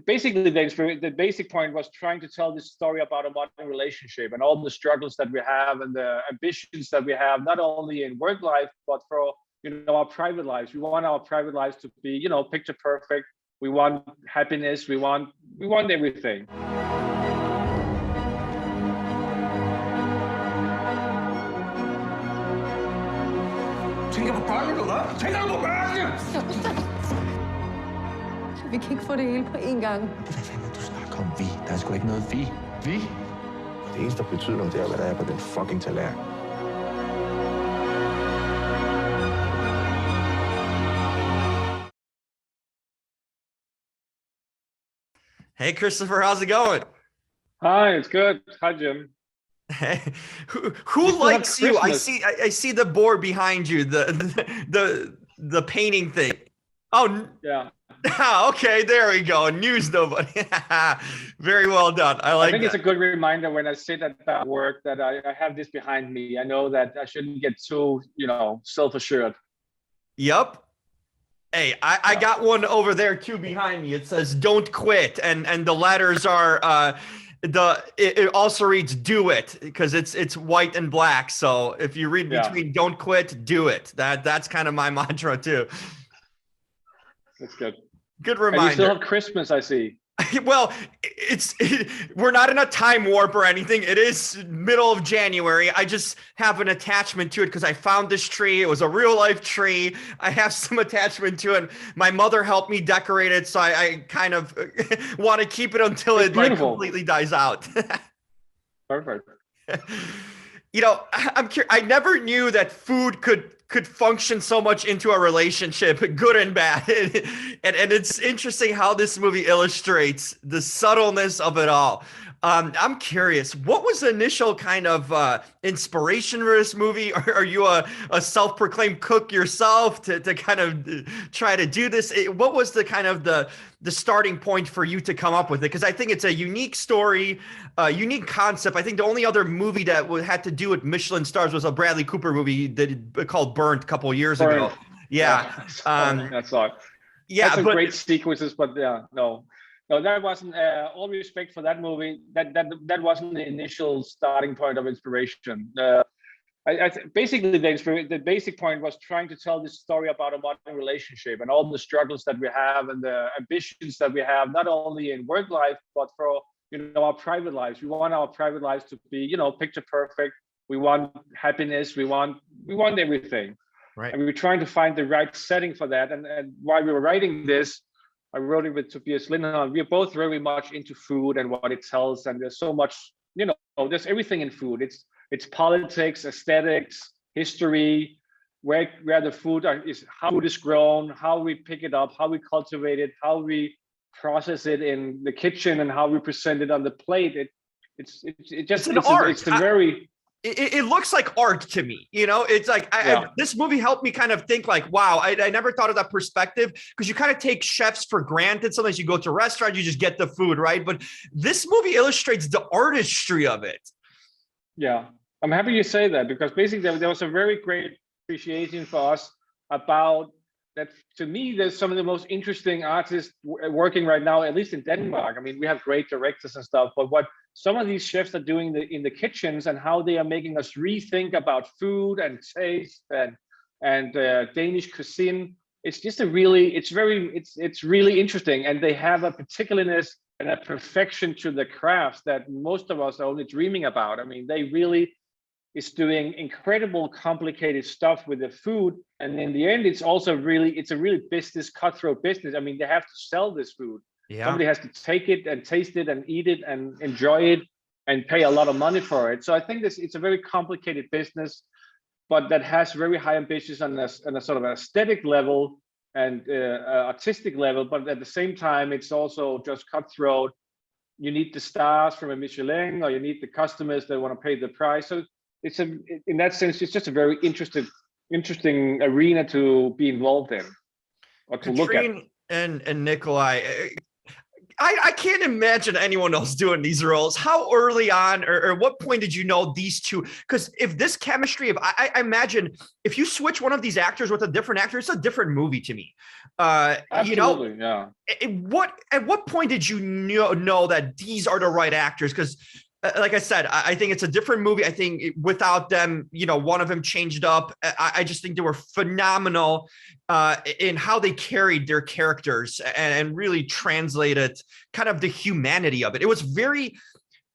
Basically, the basic point was trying to tell this story about a modern relationship and all the struggles that we have and the ambitions that we have, not only in work life, but for our private lives. We want our private lives to be picture perfect. We want happiness. We want everything. Tænker på børnene, du hvad? Tænker du på børnene? Vi kan ikke få det hele på én gang. Hvad fanden du snakker om vi? Der er sgu ikke noget vi. Vi? Det eneste, der betyder noget, det er, hvad der er på den fucking tallerken. Hey, Christoffer, how's it going? Hi, it's good. Hi, Jim. Hey, who likes you? I see the board behind you, the painting thing. Oh, yeah. Okay, there we go. News nobody. Very well done. I think it's a good reminder when I sit at that work that I have this behind me. I know that I shouldn't get too, self-assured. Yep. Hey, I got one over there too behind me. It says "Don't quit," and the letters are it also reads "Do it" because it's white and black. So if you read between "Don't quit," "Do it." That's kind of my mantra too. That's good. Good reminder. And you still have Christmas, I see. Well, we're not in a time warp or anything. It is middle of January. I just have an attachment to it because I found this tree. It was a real life tree. I have some attachment to it. My mother helped me decorate it, so I kind of want to keep it until it completely dies out. Perfect. I'm curious. I never knew that food could function so much into a relationship, good and bad. And it's interesting how this movie illustrates the subtleness of it all. I'm curious, what was the initial kind of inspiration for this movie? Are you a self-proclaimed cook yourself to kind of try to do this? What was the kind of the starting point for you to come up with it? Because I think it's a unique story, a unique concept. I think the only other movie that had to do with Michelin stars was a Bradley Cooper movie called Burnt a couple of years ago. Yeah. That's all. Yeah, that's great sequences, but no, that wasn't. All respect for that movie. That wasn't the initial starting point of inspiration. Basically, the basic point was trying to tell this story about a modern relationship and all the struggles that we have and the ambitions that we have, not only in work life, but for our private lives. We want our private lives to be picture perfect. We want happiness. We want everything. Right. And we were trying to find the right setting for that. And while we were writing this, I wrote it with Tobias Lindholm. We're both very much into food and what it tells. And there's so much, there's everything in food. It's politics, aesthetics, history, where the food is, how food is grown, how we pick it up, how we cultivate it, how we process it in the kitchen, and how we present it on the plate. It's an art. It's a very. It looks like art to me. It's like this movie helped me kind of think like, wow, I never thought of that perspective, because you kind of take chefs for granted. Sometimes you go to a restaurant, you just get the food, right? But this movie illustrates the artistry of it. Yeah, I'm happy you say that, because basically there was a very great appreciation for us about that. To me, there's some of the most interesting artists working right now, at least in Denmark. I mean, we have great directors and stuff, but what some of these chefs are doing in the kitchens and how they are making us rethink about food and taste and Danish cuisine. It's just it's really interesting, and they have a particularness and a perfection to the crafts that most of us are only dreaming about. I mean, they really is doing incredible, complicated stuff with the food, and in the end, it's a really cutthroat business. I mean, they have to sell this food. Yeah. Somebody has to take it and taste it and eat it and enjoy it and pay a lot of money for it. So I think it's a very complicated business, but that has very high ambitions on a sort of aesthetic level and artistic level. But at the same time, it's also just cutthroat. You need the stars from a Michelin, or you need the customers that want to pay the price. So in that sense, it's just a very interesting arena to be involved in or to look at. And Nikolaj, I can't imagine anyone else doing these roles. How early on, or what point did you know these two? Because if this chemistry, I imagine if you switch one of these actors with a different actor, it's a different movie to me. Absolutely, yeah. At what point did you know that these are the right actors? Because like I said, I think it's a different movie. I think without them, one of them changed up. I just think they were phenomenal in how they carried their characters and really translated kind of the humanity of it. It was very,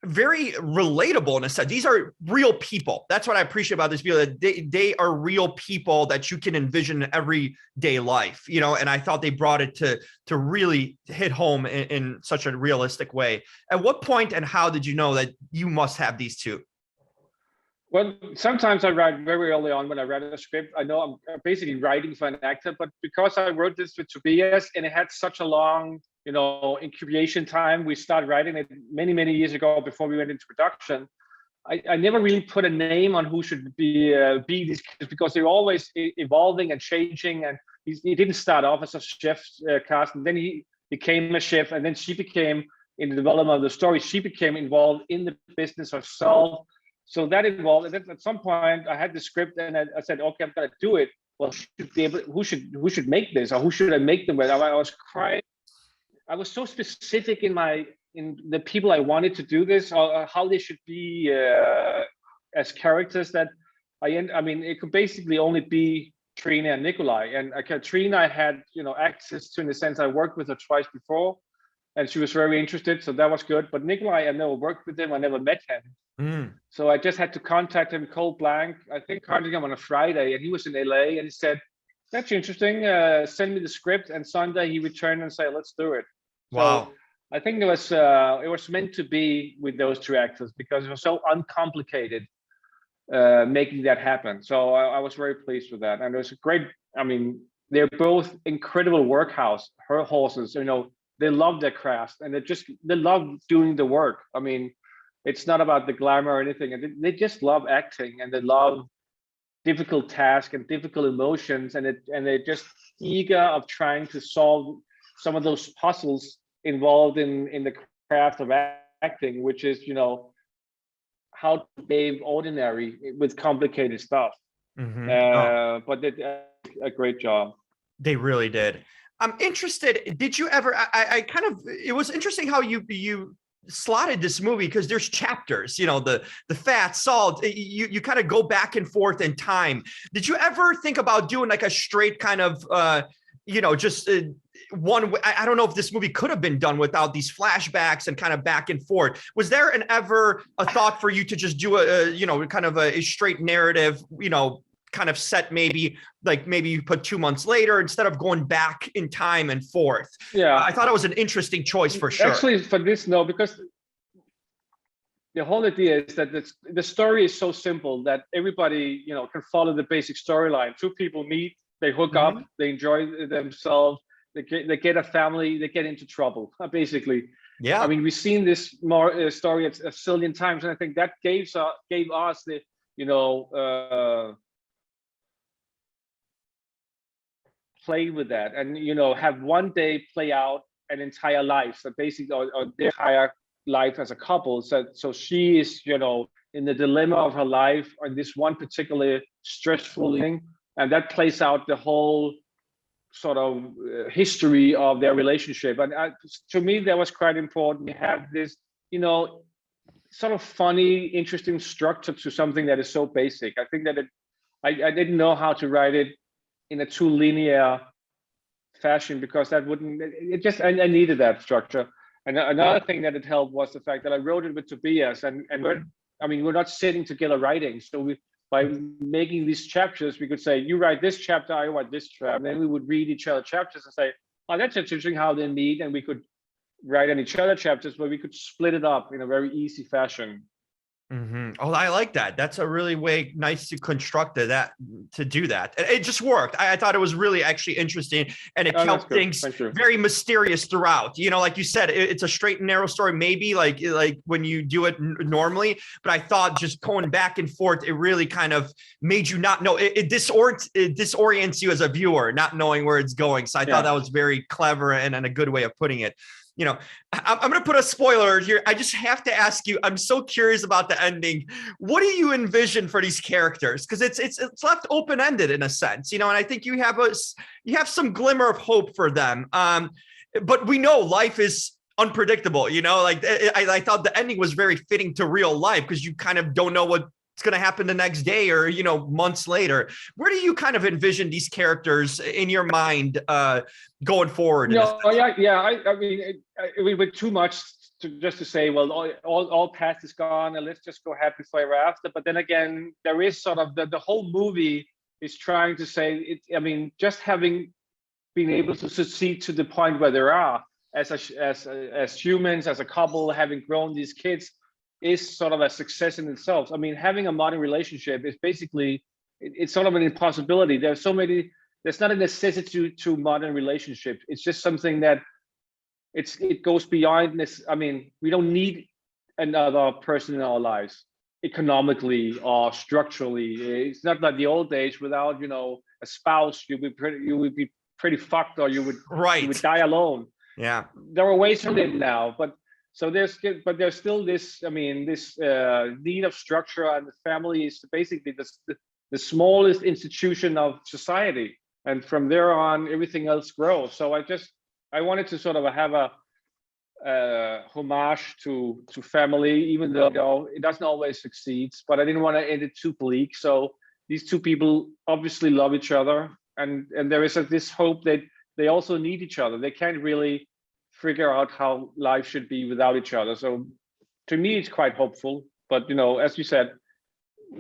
very relatable in a sense. These are real people. That's what I appreciate about this video, that they are real people that you can envision in everyday life, and I thought they brought it to really hit home in such a realistic way. At what point and how did you know that you must have these two? Well, sometimes I write very early on when I read a script. I know I'm basically writing for an actor, but because I wrote this with Tobias and it had such a long, incubation time, we started writing it many, many years ago before we went into production. I never really put a name on who should be these kids, because they're always evolving and changing. And he didn't start off as a chef cast, and then he became a chef, and then she became, in the development of the story, she became involved in the business herself. So that evolved, and then at some point I had the script, and I said, okay, I'm gonna do it. Well, who should make this, or who should I make them with? I was crying. I was so specific in the people I wanted to do this, or how they should be as characters, that it could basically only be Katrine and Nikolaj. And Katrine I had access to, in the sense I worked with her twice before, and she was very interested, so that was good. But Nikolaj, I never worked with him, I never met him. So I just had to contact him cold blank. I think contacted him on a Friday, and he was in LA, and he said, that's interesting, send me the script. And Sunday he returned and said, let's do it. Wow. So I think it was meant to be with those two actors, because it was so uncomplicated making that happen. So I was very pleased with that. And it was a great, they're both incredible her horses, they love their craft, and they love doing the work. It's not about the glamour or anything. And they just love acting, and they love difficult tasks and difficult emotions, and they're just eager of trying to solve some of those puzzles involved in the craft of acting, which is how to behave ordinary with complicated stuff. But they did a great job. They really did. I'm interested, did you ever, it was interesting how you slotted this movie, because there's chapters, the fat, salt, you kind of go back and forth in time. Did you ever think about doing like a straight kind of, just one? I don't know if this movie could have been done without these flashbacks and kind of back and forth. Was there ever a thought for you to just do kind of a straight narrative, kind of set, maybe you put 2 months later instead of going back in time and forth? Yeah, I thought it was an interesting choice for sure. Actually, for this, no, because the whole idea is that the story is so simple that everybody can follow the basic storyline. Two people meet, they hook up, they enjoy themselves, they get a family, they get into trouble, basically. Yeah, we've seen this more story a zillion times, and I think that gave us the play with that, and have one day play out an entire life, so basically, or their entire life as a couple. So she is in the dilemma of her life on this one particular stressful thing, and that plays out the whole sort of history of their relationship. And to me, that was quite important. We have this sort of funny, interesting structure to something that is so basic. I think that I didn't know how to write it in a too linear fashion, because that wouldn't, I needed that structure. And another thing that it helped was the fact that I wrote it with Tobias, and we're not sitting together writing. So by making these chapters, we could say, you write this chapter, I write this chapter, and then we would read each other chapters and say, oh, that's interesting how they meet, and we could write on each other chapters, where we could split it up in a very easy fashion. Oh, I like that. That's a really nice to construct to do that. It just worked. I thought it was really actually interesting, and it kept things very mysterious throughout. Like you said, it's a straight and narrow story, maybe like when you do it normally. But I thought just going back and forth, it really kind of made you not know. It disorients you as a viewer, not knowing where it's going. So I thought that was very clever and a good way of putting it. I'm going to put a spoiler here. I just have to ask you, I'm so curious about the ending. What do you envision for these characters? Because it's left open-ended in a sense, and I think you have some glimmer of hope for them. But we know life is unpredictable, like I thought the ending was very fitting to real life because you kind of don't know what's going to happen the next day or, months later. Where do you kind of envision these characters in your mind going forward? I mean, it would be too much to say, well, all past is gone and let's just go happy forever after. But then again, there is sort of the whole movie is trying to say, just having been able to succeed to the point where they are as humans, as a couple, having grown these kids, is sort of a success in itself. I mean, having a modern relationship is basically, it's sort of an impossibility. There's not a necessity to modern relationship. It's just something that it goes beyond this. I mean, we don't need another person in our lives economically or structurally. It's not like the old days without, a spouse, you would be pretty fucked, or you would die alone. Yeah. There are ways to live now, but there's still this, this need of structure, and the family is basically the smallest institution of society. And from there on, everything else grows. So I wanted to sort of have a homage to family, even though it doesn't always succeed, but I didn't want to end it too bleak. So these two people obviously love each other. And there is this hope that they also need each other. They can't really figure out how life should be without each other. So to me, it's quite hopeful. But, as you said,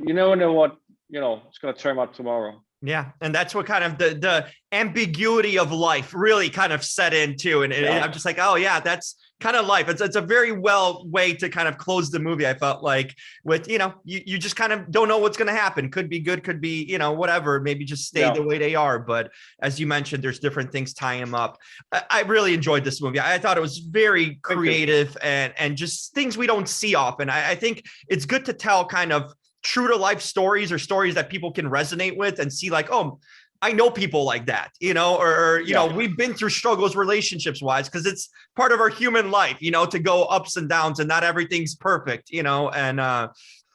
you never know what, it's going to turn out tomorrow. Yeah. And that's what kind of the ambiguity of life really kind of set in too. And I'm just like, oh yeah, that's kind of life. It's a very well way to kind of close the movie. I felt like with, you just kind of don't know what's going to happen. Could be good, could be, whatever, maybe just stay the way they are. But as you mentioned, there's different things tying them up. I really enjoyed this movie. I thought it was very creative and just things we don't see often. I think it's good to tell kind of true to life stories or stories that people can resonate with and see like, oh, I know people like that, or we've been through struggles relationships wise, because it's part of our human life, to go ups and downs and not everything's perfect, and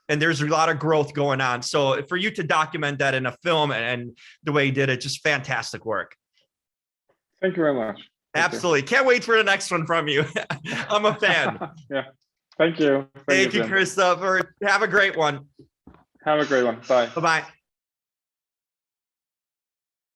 there's a lot of growth going on. So for you to document that in a film and the way you did it, just fantastic work. Thank you very much. Absolutely. Can't wait for the next one from you. I'm a fan. Yeah. Thank you. Thank you, Christoffer. Have a great one. Have a great one. Bye. Bye-bye.